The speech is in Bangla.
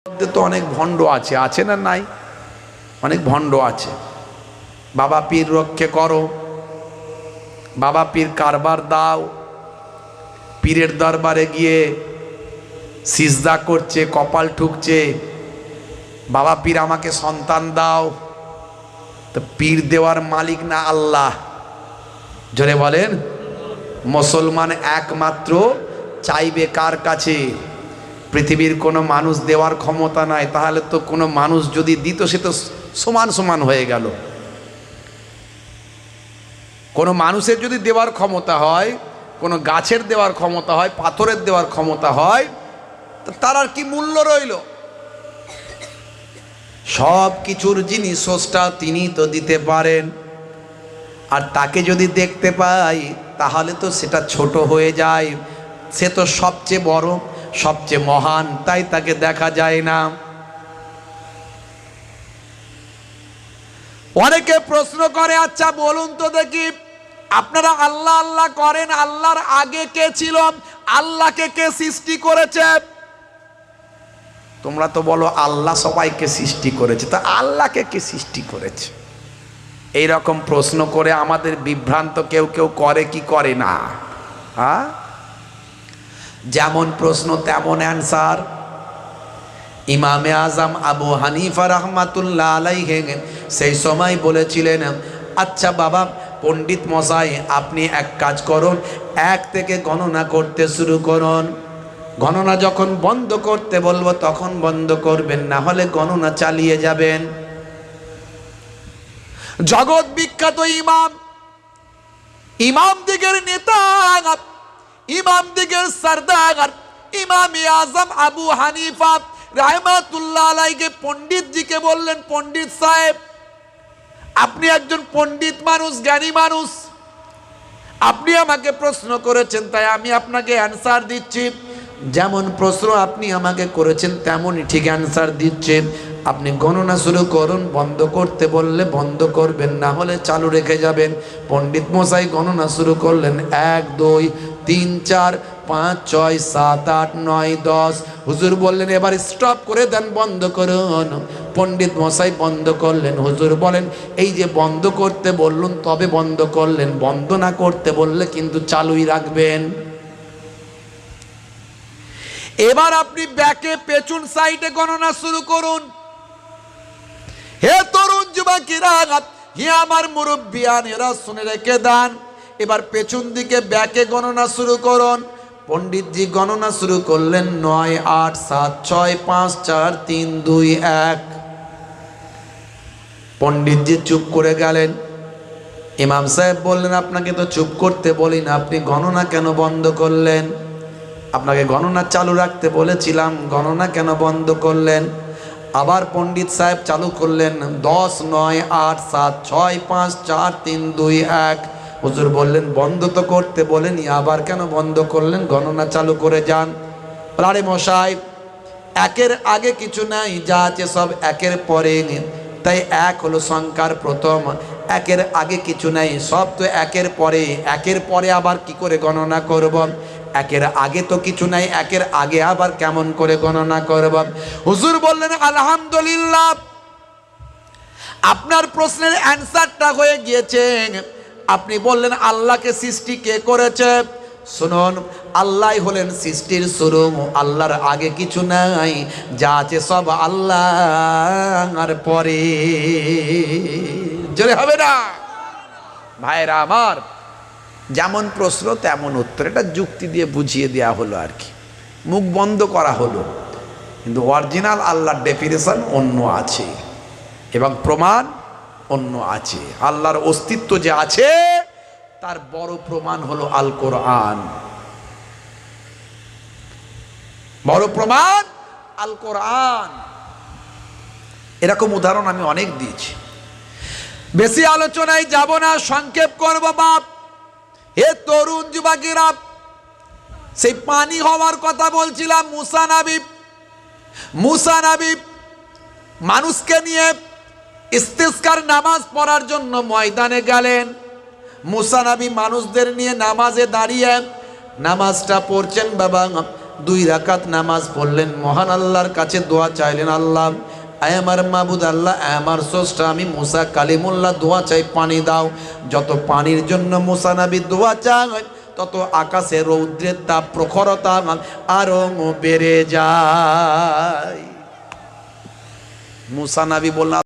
মধ্যে তো অনেক ভণ্ড আছে, আছে না নাই? অনেক ভণ্ড আছে। বাবা পীর রক্ষে করো, বাবা পীর কারবার দাও, পীরের দরবারে গিয়ে সিজদা করছে, কপাল ঠুকছে, বাবা পীর আমাকে সন্তান দাও। তো পীর দেওয়ার মালিক না আল্লাহ? জোরে বলেন। মুসলমান একমাত্র চাইবে কার কাছে? পৃথিবীর কোনো মানুষ দেওয়ার ক্ষমতা নাই, তাহলে তো কোনো মানুষ যদি দিত সে তো সমান সমান হয়ে গেল। কোনো মানুষের যদি দেওয়ার ক্ষমতা হয়, কোনো গাছের দেওয়ার ক্ষমতা হয়, পাথরের দেওয়ার ক্ষমতা হয়, তো তার আর কি মূল্য রইল? সব কিছুর যিনি স্রষ্টা তিনি তো দিতে পারেন, আর তাকে যদি দেখতে পাই তাহলে তো সেটা ছোট হয়ে যায়। সে তো সবচেয়ে বড়, সবচেয়ে মহান, তাই তাকে দেখা যায় না। অনেকে প্রশ্ন করে, আচ্ছা বলুন তো দেখি, আপনারা আল্লাহ আল্লাহ করেন, আল্লাহর আগে কে ছিল? আল্লাহকে কে সৃষ্টি করেছে? তোমরা তো বলো আল্লাহ সবাইকে সৃষ্টি করেছে, তা আল্লাহকে কে সৃষ্টি করেছে? এই রকম প্রশ্ন করে আমাদের বিভ্রান্ত কেউ কেউ করে কি করে না? হ্যাঁ, যেমন প্রশ্ন তেমন অ্যান্সার। ইমামে আজম আবু হানিফা রাহমাতুল্লাহ আলাইহি সেই সময় বলেছিলেন, আচ্ছা বাবা পণ্ডিত মশাই, আপনি এক কাজ করুন, 1 থেকে গণনা করতে শুরু করুন। গণনা যখন বন্ধ করতে বলবো তখন বন্ধ করবেন, না হলে গণনা চালিয়ে যাবেন। জগৎ বিখ্যাত ইমাম, ইমাম দিগের নেতা, ইমাম দিগের সরদার ইমামে আজম আবু হানিফা রাহমাতুল্লাহ আলাইহি পণ্ডিতজিকে বললেন, পণ্ডিত সাহেব, আপনি একজন পণ্ডিত মানুষ, জ্ঞানী মানুষ, আপনি আমাকে প্রশ্ন করেছেন, তাই আমি আপনাকে অ্যান্সার দিচ্ছি। যেমন প্রশ্ন আপনি আমাকে করেছেন তেমনই ঠিক অ্যান্সার দিচ্ছেন। আপনি গণনা শুরু করুন, বন্ধ করতে বললে বন্ধ করবেন, না হলে চালু রেখে যাবেন। পণ্ডিত মশাই গণনা শুরু করলেন, 1 2 3 4 5 6 7 8 9 10। হুজুর বললেন এবার স্টপ করে দেন, বন্ধ করুন। পণ্ডিত মশাই বন্ধ করলেন। হুজুর বলেন এই যে বন্ধ করতে বললেন তবে বন্ধ করলেন, বন্ধ না করতে বললে কিন্তু চালুই রাখবেন। এবার আপনি ব্যাকে পেছন সাইডে গণনা শুরু করুন। হে তরুণ যুবকেরা, হে আমার মুরব্বিয়ানেরা, শুনে রেখে দেন, এবার পেছন দিকে ব্যাকে গণনা শুরু করুন। পণ্ডিতজি গণনা শুরু করলেন, 9 8 7 6 5 4 3 2 1। পণ্ডিতজি চুপ করে গেলেন। ইমাম সাহেব বললেন, আপনাকে তো চুপ করতে বলি না, আপনি গণনা কেন বন্ধ করলেন? আপনাকে গণনা চালু রাখতে বলেছিলাম, গণনা কেন বন্ধ করলেন? আবার পণ্ডিত সাহেব চালু করলেন, 10 9 8 7 6 5 4 3 2 1। হুজুর বললেন বন্ধ তো করতে বলেনি, আবার কেন বন্ধ করলেন? গণনা চালু করে যান। আরে মশাই, 1-এর আগে কিছু নাই, যা আছে সব 1-এর পরে, তাই 1 হলো সংখ্যার প্রথম। 1-এর আগে কিছু নাই, সব তো 1-এর পরে। 1-এর পরে আবার কি করে গণনা করব? 1-এর আগে তো কিছু নাই, 1-এর আগে আবার কেমন করে গণনা করব? হুজুর বললেন আলহামদুলিল্লাহ, আপনার প্রশ্নের অ্যান্সারটা হয়ে গিয়েছে। আপনি বললেন আল্লাহকে সৃষ্টি কে করেছে? শুনুন, আল্লাহ হলেন সৃষ্টির শুরু, আল্লাহর আগে কিছু নাই, যা আছে সব আল্লাহর পরে। জোরে হবে না ভাইরা আমার? যেমন প্রশ্ন তেমন উত্তর, এটা যুক্তি দিয়ে বুঝিয়ে দেওয়া হলো আর কি, মুখ বন্ধ করা হলো। কিন্তু অরিজিনাল আল্লাহর ডেফিনেশন অন্য আছে এবং প্রমাণ অন্য আছে। আল্লাহর অস্তিত্ব যে আছে তার বড় প্রমাণ হলো আল কোরআন, বড় প্রমাণ আল কোরআন। এরকম উদাহরণ আমি অনেক দিয়েছি, বেশি আলোচনায় যাব না, সংক্ষেপ করব বাপ। হে তরুণ যুবকেরা, সেই পানি হওয়ার কথা বলছিলাম। মুসা নবী মানুষকে নিয়ে ইস্তিসকার নামাজ পড়ার জন্য ময়দানে গেলেন। মুসা নবী মানুষদের নিয়ে নামাজে দাঁড়িয়ে নামাজটা পড়ছেন। বাবা 2 রাকাত নামাজ পড়লেন, মহান আল্লাহর কাছে দোয়া চাইলেন, আল্লাহ আয় আমার মাবুদ, আল্লাহ আয় আমার স্রষ্টা, আমি মুসা কালিমুল্লাহ দোয়া চাই, পানি দাও। যত পানির জন্য মুসা নবী দোয়া চায় তত আকাশে রৌদ্রের তাপ প্রখরতা আরো বেড়ে যায়। মুসা নবী বললেন